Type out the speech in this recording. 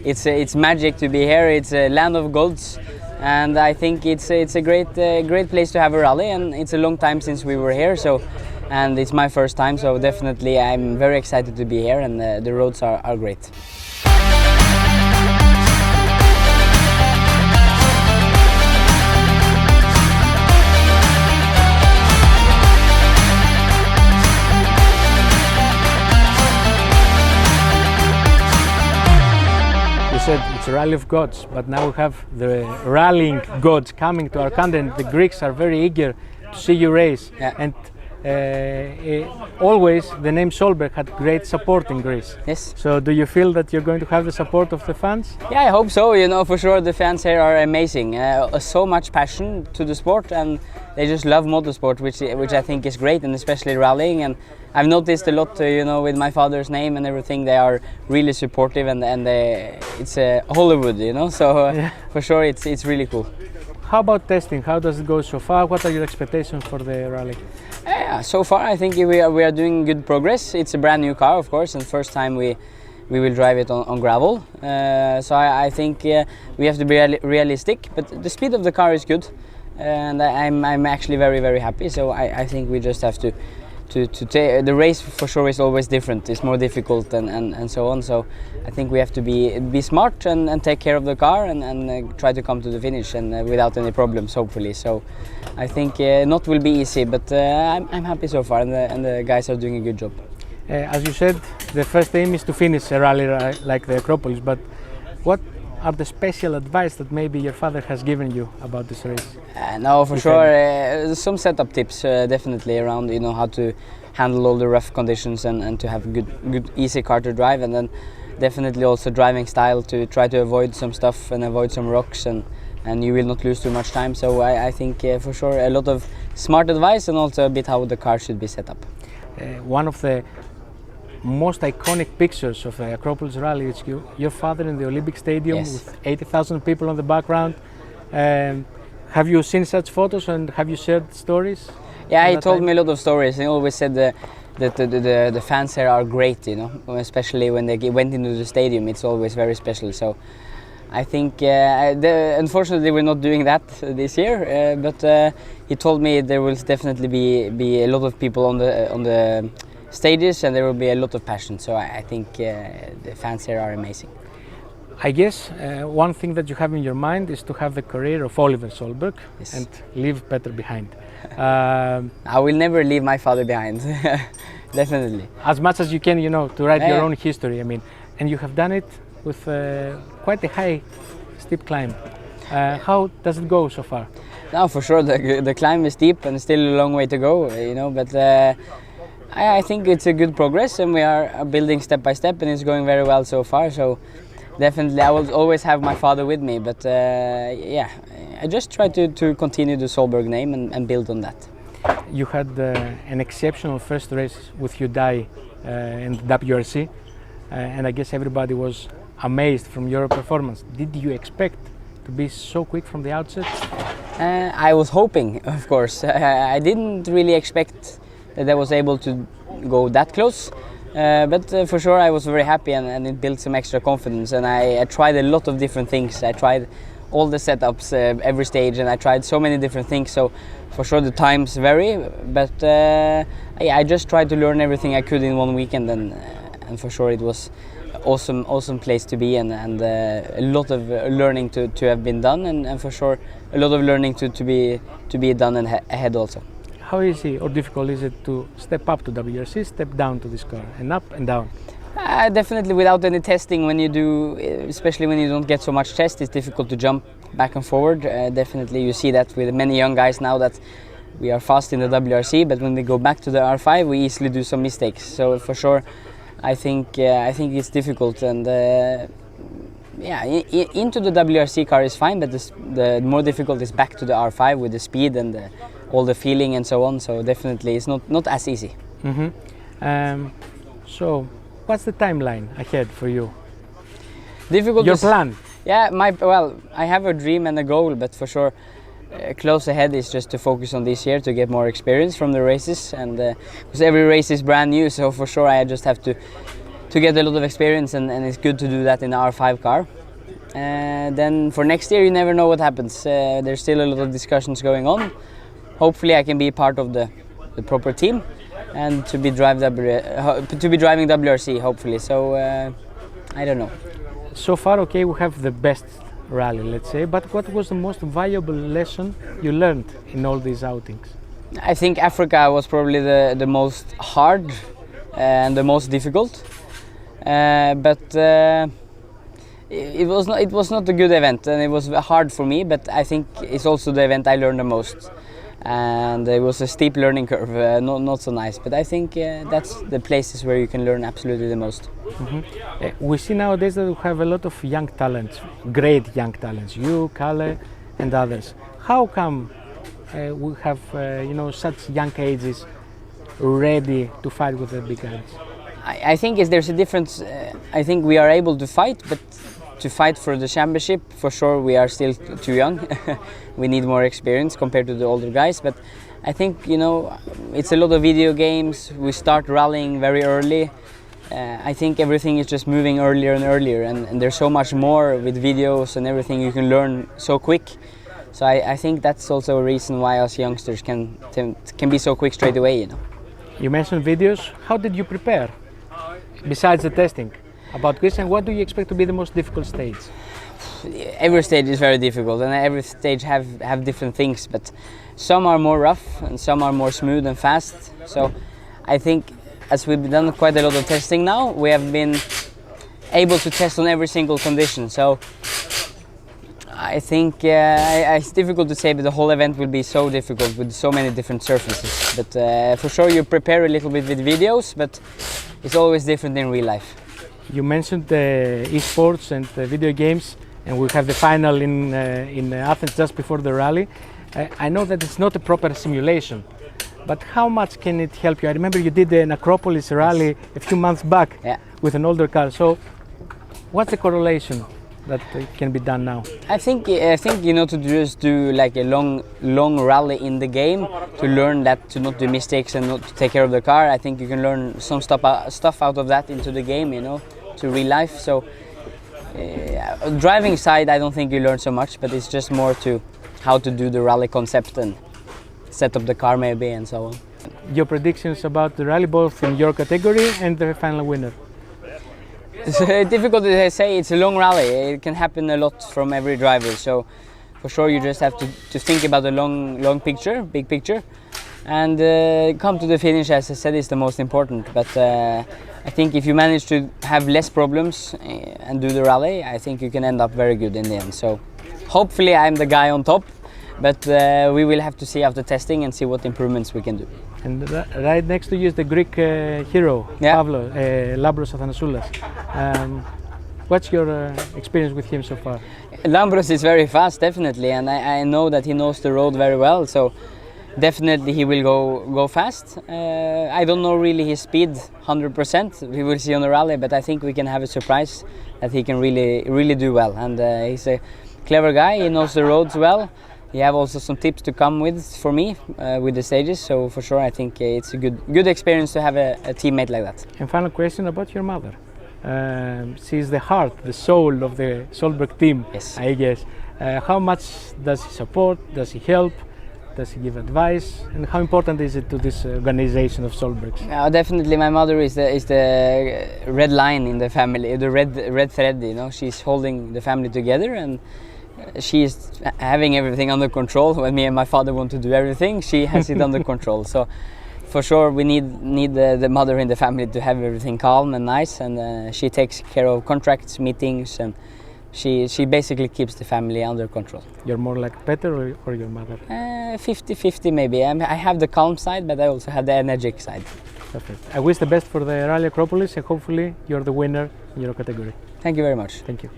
it's magic to be here. It's a land of gods, and I think it's a great place to have a rally, and it's a long time since we were here. So, and it's my first time, so definitely I'm very excited to be here, and the roads are great. Said it's a rally of gods, but now we have the rallying gods coming to our country, and the Greeks are very eager to see you race. Yeah. And always the name Sólberg had great support in Greece. Yes. So do you feel that you're going to have the support of the fans? Yeah, I hope so. You know, for sure the fans here are amazing. So much passion to the sport, and they just love motorsport, which I think is great, and especially rallying. And I've noticed a lot, you know, with my father's name and everything, they are really supportive, and it's Hollywood, you know. So Yeah. for sure it's really cool. How about testing? How does it go so far? What are your expectations for the rally? Yeah, so far I think we are doing good progress. It's a brand new car, of course, and first time we will drive it on gravel. So I think we have to be realistic, but the speed of the car is good, and I'm actually very happy. So I think we just have to the race for sure is always different. It's more difficult and so on. So I think we have to be smart and take care of the car and try to come to the finish and without any problems, hopefully. So I think not will be easy, but I'm happy so far, and the guys are doing a good job. As you said, the first aim is to finish a rally like the Acropolis, but what are the special advice that maybe your father has given you about this race? No, for sure. Some setup tips definitely around, you know, how to handle all the rough conditions and to have a good easy car to drive, and then definitely also driving style to try to avoid some stuff and avoid some rocks, and you will not lose too much time. So I think for sure a lot of smart advice, and also a bit how the car should be set up. One of the most iconic pictures of the Acropolis rally is your father in the Olympic Stadium. Yes. With 80,000 people on the background. Have you seen such photos, and have you shared stories? Yeah, he told me a lot of stories. He always said that the fans here are great, you know, especially when they went into the stadium. It's always very special. So I think unfortunately we're not doing that this year, but he told me there will definitely be a lot of people on the stages, and there will be a lot of passion. So I think the fans here are amazing. I guess one thing that you have in your mind is to have the career of Oliver Sólberg. Yes. And leave Pέter behind. I will never leave my father behind. Definitely. As much as you can, you know, to write your Yeah. own history. I mean, and you have done it with quite a high, steep climb. How does it go so far? No, for sure the climb is steep and still a long way to go, you know, but I think it's a good progress, and we are building step by step, and it's going very well so far. So definitely I will always have my father with me, but yeah, I just try to continue the Sólberg name and build on that. You had an exceptional first race with Hyundai in the WRC, and I guess everybody was amazed from your performance. Did you expect to be so quick from the outset? I was hoping, of course. I didn't really expect that I was able to go that close, but for sure I was very happy, and it built some extra confidence, and I tried a lot of different things. I tried all the setups every stage, and I tried so many different things, so for sure the times vary, but I just tried to learn everything I could in one weekend, and for sure it was awesome place to be, and a lot of learning to have been done, and for sure a lot of learning to be done and ahead also. How easy or difficult is it to step up to WRC, step down to this car, and up and down? Definitely without any testing, when you do, especially when you don't get so much test, it's difficult to jump back and forward. Definitely you see that with many young guys now, that we are fast in the WRC, but when we go back to the R5 we easily do some mistakes. So for sure I think it's difficult, and yeah, into the WRC car is fine, but the more difficult is back to the R5 with the speed and all the feeling and so on. So definitely it's not as easy. Mm-hmm. So what's the timeline ahead for you? Difficult. Your plan? Yeah, I have a dream and a goal, but for sure close ahead is just to focus on this year to get more experience from the races, and because every race is brand new, so for sure I just have to to get a lot of experience, and it's good to do that in the R5 car. Then for next year, you never know what happens. There's still a lot of discussions going on. Hopefully, I can be part of the proper team and to be driving WRC. Hopefully, so I don't know. So far, okay, we have the best rally, let's say. But what was the most valuable lesson you learned in all these outings? I think Africa was probably the most hard and the most difficult, but it was not a good event, and it was hard for me. But I think it's also the event I learned the most, and it was a steep learning curve, not so nice. But I think that's the places where you can learn absolutely the most. Mm-hmm. We see nowadays that we have a lot of young talents, great young talents. You, Kalle, and others. How come we have such young ages ready to fight with the big guys? I think there's a difference. I think we are able to fight, but to fight for the championship, for sure we are still too young. We need more experience compared to the older guys. But I think it's a lot of video games. We start rallying very early. I think everything is just moving earlier and earlier, and there's so much more with videos and everything you can learn so quick. So I think that's also a reason why us youngsters can be so quick straight away. You mentioned videos. How did you prepare? Besides the testing, about Christian, what do you expect to be the most difficult stage? Every stage is very difficult, and every stage have different things. But some are more rough, and some are more smooth and fast. So I think, as we've done quite a lot of testing now, we have been able to test on every single condition. So I think it's difficult to say, but the whole event will be so difficult with so many different surfaces. But for sure you prepare a little bit with videos, but it's always different in real life. You mentioned esports and video games, and we have the final in Athens just before the rally. I know that it's not a proper simulation, but how much can it help you? I remember you did an Acropolis rally a few months back with an older car. So what's the correlation that can be done now? I think to just do like a long rally in the game, to learn that, to not do mistakes and not to take care of the car. I think you can learn some stuff out of that into the game, to real life. So driving side, I don't think you learn so much, but it's just more to how to do the rally concept and set up the car maybe and so on. Your predictions about the rally, both in your category and the final winner? It's difficult to say. It's a long rally. It can happen a lot from every driver. So for sure you just have to think about the long picture, big picture, and come to the finish, as I said, is the most important. But I think if you manage to have less problems and do the rally, I think you can end up very good in the end. So hopefully I'm the guy on top, but we will have to see after testing and see what improvements we can do. And right next to you is the Greek hero, Pavlo, Lambros Athanasoulas. What's your experience with him so far? Lambros is very fast, definitely, and I know that he knows the road very well, so definitely he will go fast. I don't know really his speed 100%, we will see on the rally, but I think we can have a surprise that he can really do well. And he's a clever guy, he knows the roads well. He have also some tips to come with for me with the stages, so for sure I think it's a good experience to have a teammate like that. And final question about your mother. She's the heart, the soul of the Sólberg team, yes. I guess. How much does he support? Does he help? Does he give advice? And how important is it to this organization of Sólbergs? Definitely, my mother is the red line in the family, the red thread. She's holding the family together, and she is having everything under control. When me and my father want to do everything, she has it under control. So for sure we need the mother in the family to have everything calm and nice, and she takes care of contracts, meetings, and she basically keeps the family under control. You're more like Pέter or your mother? 50-50 maybe. I have the calm side, but I also have the energetic side. Perfect. I wish the best for the Rally Acropolis, and hopefully you're the winner in your category. Thank you very much. Thank you.